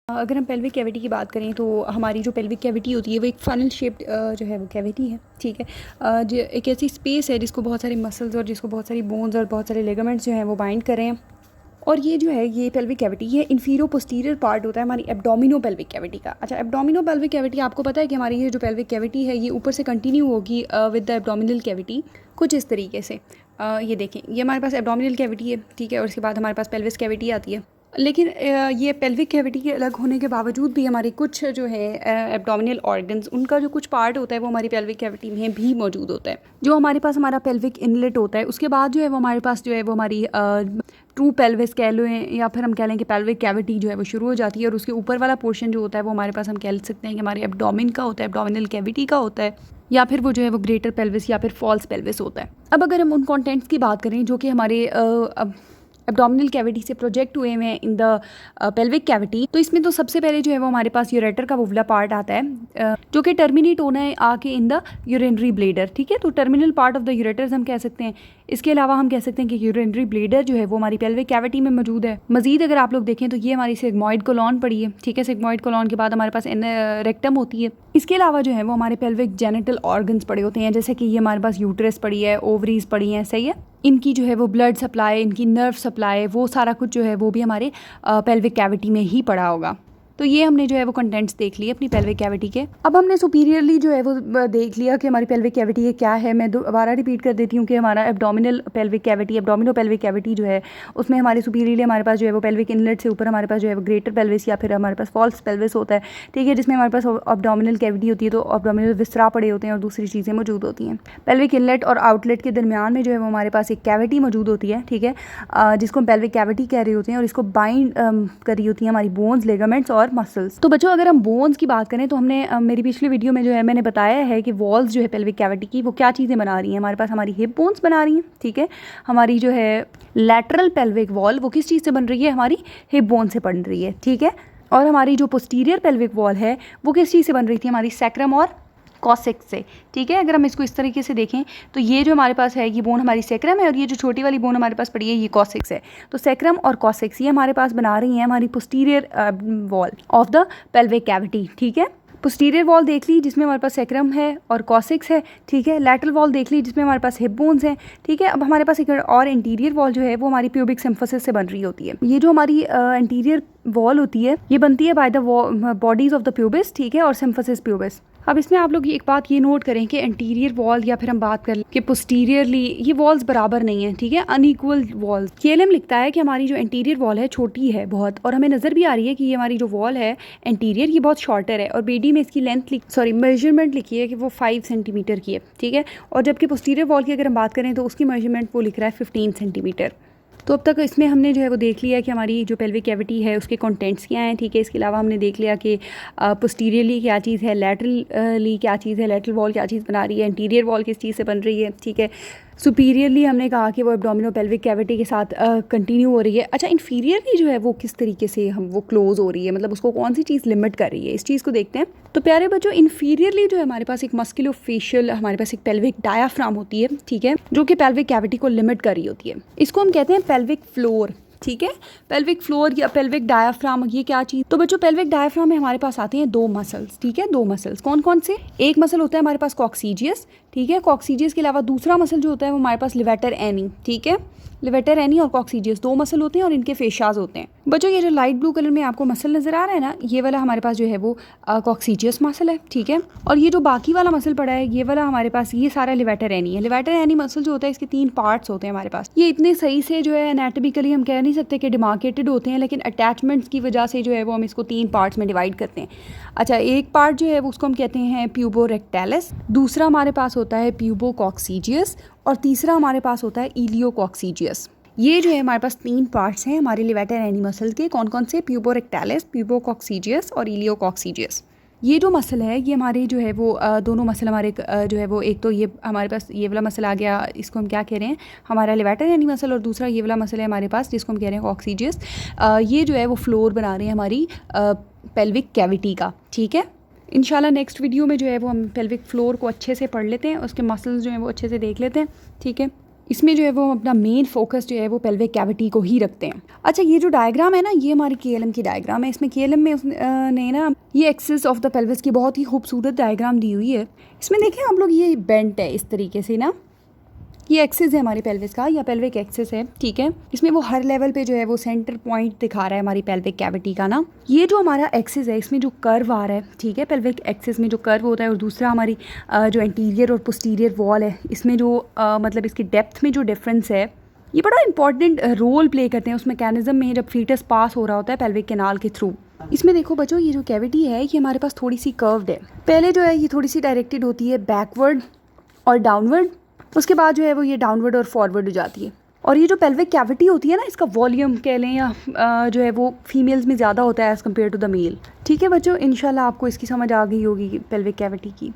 अगर हम pelvic cavity की बात करें तो हमारी जो पेल्विक कैविटी होती है वो एक फनल शेप्ड जो है वो कैविटी है, ठीक है। जो एक ऐसी स्पेस है जिसको बहुत सारे मसल्स और जिसको बहुत सारी बोन्स और बहुत सारे लिगामेंट्स जो हैं वो बाइंड कर रहे हैं। और ये जो है ये पेल्विक कैविटी ये इन्फीरियर पोस्टीरियर पार्ट होता है हमारी एब्डोमिनो पेल्विक कैविटी का। अच्छा, एब्डोमिनो पेल्विक कैविटी आपको पता है कि हमारी ये जो पेल्विक कैविटी है ये ऊपर से कंटिन्यू होगी विद द एब्डोमिनल कैविटी कुछ इस तरीके से। ये देखें, ये हमारे पास एब्डोमिनल कैविटी है, ठीक है, और इसके बाद हमारे पास पेल्विस कैविटी आती है। लेकिन ये पेल्विक कैविटी के अलग होने के बावजूद भी हमारे कुछ जो है एब्डोमिनल ऑर्गन्स उनका जो कुछ पार्ट होता है वो हमारी पेल्विक कैविटी में भी मौजूद होता है। जो हमारे पास हमारा पेल्विक इनलेट होता है उसके बाद जो है वो हमारे पास जो है वो हमारी ट्रू पेल्विस कह लो या फिर हम कह लें कि पेल्विक कैविटी जो है वो शुरू हो जाती है। और उसके ऊपर वाला पोर्शन जो होता है वो हमारे पास हम कह सकते हैं कि हमारे एब्डोमिन का होता है, एब्डोमिनल कैविटी का होता है, या फिर वो जो है वो ग्रेटर पेल्विस या फिर फॉल्स पेल्विस होता है। अब अगर हम उन कंटेंट्स की बात करें जो कि हमारे एब्डोमिनल कैविटी से प्रोजेक्ट हुए हैं इन द पेल्विक कैविटी, तो इसमें तो सबसे पहले जो है वो हमारे पास यूरेटर का वोवला पार्ट आता है जो कि टर्मिनेट होना है आके इन द यूरिनरी ब्लेडर, ठीक है। तो terminal part of the ureters हम कह सकते हैं। इसके अलावा हम कह सकते हैं कि यूरिनरी ब्लेडर जो है वो हमारी पेल्विक कैविटी में मौजूद है। मजीद अगर आप लोग देखें तो ये हमारी सिग्मॉइड कोलॉन पड़ी है, ठीक है। सिग्मॉइड कोलॉन के बाद हमारे पास रेक्टम होती है। इसके अलावा जो है वो हमारे पेल्विक जेनिटल ऑर्गन्स पड़े होते हैं, जैसे कि ये हमारे पास यूट्रस पड़ी है, ओवरीज पड़ी हैं, सही है। इनकी जो है वो ब्लड सप्लाई, इनकी नर्व सप्लाई, वो सारा कुछ जो है वो भी हमारे पेल्विक कैविटी में ही पड़ा होगा। तो ये हमने जो है वो कंटेंट्स देख लिए अपनी पेल्विक कैविटी के। अब हमने सुपीरियरली जो है वो देख लिया कि हमारी पेल्विक कैविटी ये क्या है। मैं दोबारा रिपीट कर देती हूँ कि हमारा abdominal pelvic cavity, abdomino pelvic cavity जो है उसमें हमारे सुपीरियरली हमारे पास जो है वो पेल्विक इनलेट से ऊपर हमारे पास जो है वो ग्रेटर पेल्विस या फिर हमारे पास फॉल्स पेल्विस होता है, ठीक है, जिसमें हमारे पास एब्डोमिनल कैविटी होती है तो एब्डोमिनल विसरा पड़े होते हैं और दूसरी चीज़ें मौजूद होती हैं। पेल्विक इनलेट और आउटलेट के दरमियान में जो है वो हमारे पास एक कैविटी मौजूद होती है, ठीक है, जिसको हम पेल्विक कैविटी कह रहे होते हैं और इसको बाइंड कर रही होती है हमारी बोन्स, लिगामेंट्स और मसल्स। तो अगर हम बोन्स की बात करें तो हमने मेरी पिछली वीडियो में जो है मैंने बताया है कि वॉल्स जो है पेल्विक कैविटी की वो क्या चीज़ें बना रही हैं। हमारे पास हमारी हिप बोन्स बना रही हैं, ठीक है। हमारी जो है लैटरल पेल्विक वॉल वो किस चीज़ से बन रही है, हमारी हिप बोन से बन रही है, ठीक है। और हमारी जो पोस्टीरियर पेल्विक वॉल है वो किस चीज़ से बन रही थी, हमारी सैक्रम और कॉसेक्स से, ठीक है। अगर हम इसको इस तरीके से देखें तो ये जो हमारे पास है ये बोन हमारी सैक्रम है और ये जो छोटी वाली बोन हमारे पास पड़ी है ये कॉसेक्स है। तो सैक्रम और कॉसेक्स ये हमारे पास बना रही हैं हमारी posterior wall of the pelvic cavity, ठीक है। पोस्टीरियर वॉल देख ली जिसमें हमारे पास सैक्रम है और कॉसेक्स है, ठीक है। लैटरल वॉल देख ली जिसमें हमारे पास हिप बोन्स हैं, ठीक है। अब हमारे पास एक और इंटीरियर वॉल जो है वो हमारी प्यूबिक सिम्फोसिस से बन रही होती है। ये जो हमारी इंटीरियर वॉल होती है ये बनती है by the bodies of the pubis, ठीक है, और सिम्फोसिस प्यूबिस। अब इसमें आप लोग एक बात ये नोट करें कि इंटीरियर वॉल या फिर हम बात कर कि पोस्टीरियरली ये वॉल्स बराबर नहीं है, ठीक है, अनइक्वल वॉल्स। केएलएम लिखता है कि हमारी जो इंटीरियर वॉल है छोटी है बहुत और हमें नज़र भी आ रही है कि ये हमारी जो वॉल है इंटीरियर ये बहुत शॉर्टर है और बीडी में इसकी मेजरमेंट लिखी है कि वो 5 सेंटीमीटर की है, ठीक है। और जबकि पोस्टीरियर वॉल की अगर हम बात करें तो उसकी मेजरमेंट वो लिख रहा है 15 सेंटीमीटर। तो अब तक इसमें हमने जो है वो देख लिया कि हमारी जो पेल्विक कैविटी है उसके कंटेंट्स क्या हैं, ठीक है। इसके अलावा हमने देख लिया कि पोस्टीरियरली क्या चीज़ है, लैटरली क्या चीज़ है, लैटरल वॉल क्या चीज़ बना रही है, इंटीरियर वॉल किस चीज़ से बन रही है, ठीक है। सुपीरियरली हमने कहा कि वो एब्डोमिनो पेल्विक कैविटी के साथ कंटिन्यू हो रही है। अच्छा, इन्फीरियरली जो है वो किस तरीके से वो क्लोज हो रही है, मतलब उसको कौन सी चीज़ लिमिट कर रही है, इस चीज़ को देखते हैं। तो प्यारे बच्चों, इन्फीरियरली जो है हमारे पास एक मस्कुलोफेशियल हमारे पास एक पेल्विक डायाफ्राम होती है, ठीक है, जो कि पेल्विक कैविटी को लिमिट कर रही होती है। इसको हम कहते हैं पेल्विक फ्लोर, ठीक है। पेल्विक फ्लोर या पेल्विक डायाफ्राम ये क्या चीज़। तो बच्चों पेल्विक डायाफ्राम में हमारे पास आते हैं 2 मसल्स, ठीक है, 2 मसल्स। कौन कौन से, एक मसल होता है हमारे पास कॉक्सीजियस, ठीक है। कॉक्सीजियस के अलावा दूसरा मसल जो होता है वो हमारे पास लिवेटर एनी, ठीक है। लिवेटर एनी और कॉक्सीजियस 2 मसल होते हैं और इनके फेशाज होते हैं। बच्चों ये जो लाइट ब्लू कलर में आपको मसल नजर आ रहा है ना, ये वाला हमारे पास जो है वो कॉक्सीजियस मसल है, ठीक है। और ये जो बाकी वाला मसल पड़ा है ये वाला हमारे पास ये सारा लिवेटर एनी है। लिवेटर एनी मसल जो होता है इसके 3 पार्ट्स होते हैं हमारे पास। ये इतने सही से जो है एनाटॉमिकली हम कह नहीं सकते कि डिमार्केटेड होते हैं, लेकिन अटैचमेंट्स की वजह से जो है वो हम इसको 3 पार्ट्स में डिवाइड करते हैं। अच्छा, एक पार्ट जो है वो उसको हम कहते हैं प्यूबोरेक्टालिस, दूसरा हमारे पास होता है प्यूबोकॉक्सीजियस और तीसरा हमारे पास होता है इलियोकॉक्सीजियस। ये जो है हमारे पास 3 पार्ट्स हैं हमारे लिवेटर एनी मसल के। कौन कौन से, प्यूबोरेक्टालिस, प्यूबोकॉक्सीजियस और इलियोकॉक्सीजियस। ये जो मसल है ये हमारे जो है वो दोनों मसल हमारे जो है वो एक तो ये हमारे पास ये वाला मसल आ गया, इसको हम क्या कह रहे हैं, हमारा लिवेटर एनी मसल, और दूसरा ये वाला मसल है हमारे पास जिसको हम कह रहे हैं कॉक्सीजियस। ये जो है वो फ्लोर बना रहे हैं हमारी पेल्विक कैविटी का, ठीक है। इंशाल्लाह नेक्स्ट वीडियो में जो है वो हम पेल्विक फ्लोर को अच्छे से पढ़ लेते हैं, उसके मसल्स जो हैं वो अच्छे से देख लेते हैं, ठीक है। इसमें जो है वो हम अपना मेन फोकस जो है वो पेल्विक कैविटी को ही रखते हैं। अच्छा, ये जो डायग्राम है ना, ये हमारी केएलएम की डायग्राम है। इसमें केएलएम में उसने ना ये एक्सिस ऑफ द पेल्विस की बहुत ही खूबसूरत डायग्राम दी हुई है। इसमें देखें आप लोग, ये बेंट है इस तरीके से ना, ये एक्सिस है हमारी पेल्विस का, या पेल्विक एक्सिस है, ठीक है। इसमें वो हर लेवल पे जो है वो सेंटर पॉइंट दिखा रहा है हमारी पेल्विक कैविटी का ना। ये जो हमारा एक्सिस है, इसमें जो कर्व आ रहा है, ठीक है, पेल्विक एक्सिस में जो कर्व होता है, और दूसरा हमारी जो एंटीरियर और पोस्टीरियर वॉल है, इसमें जो मतलब इसकी डेप्थ में जो डिफरेंस है, ये बड़ा इंपॉर्टेंट रोल प्ले करते हैं उस मैकेनिज्म में जब फीटस पास हो रहा होता है पेल्विक कैनाल के थ्रू। इसमें देखो बच्चों, ये जो कैविटी है ये हमारे पास थोड़ी सी कर्व्ड है। पहले जो है ये थोड़ी सी डायरेक्टेड होती है बैकवर्ड और डाउनवर्ड, उसके बाद जो है वो ये डाउनवर्ड और फॉरवर्ड हो जाती है। और ये जो पेल्विक कैविटी होती है ना, इसका वॉल्यूम कह लें या जो है वो फीमेल्स में ज़्यादा होता है as compare to the male. ठीक है बच्चों, इंशाल्लाह आपको इसकी समझ आ गई होगी पेल्विक कैविटी की।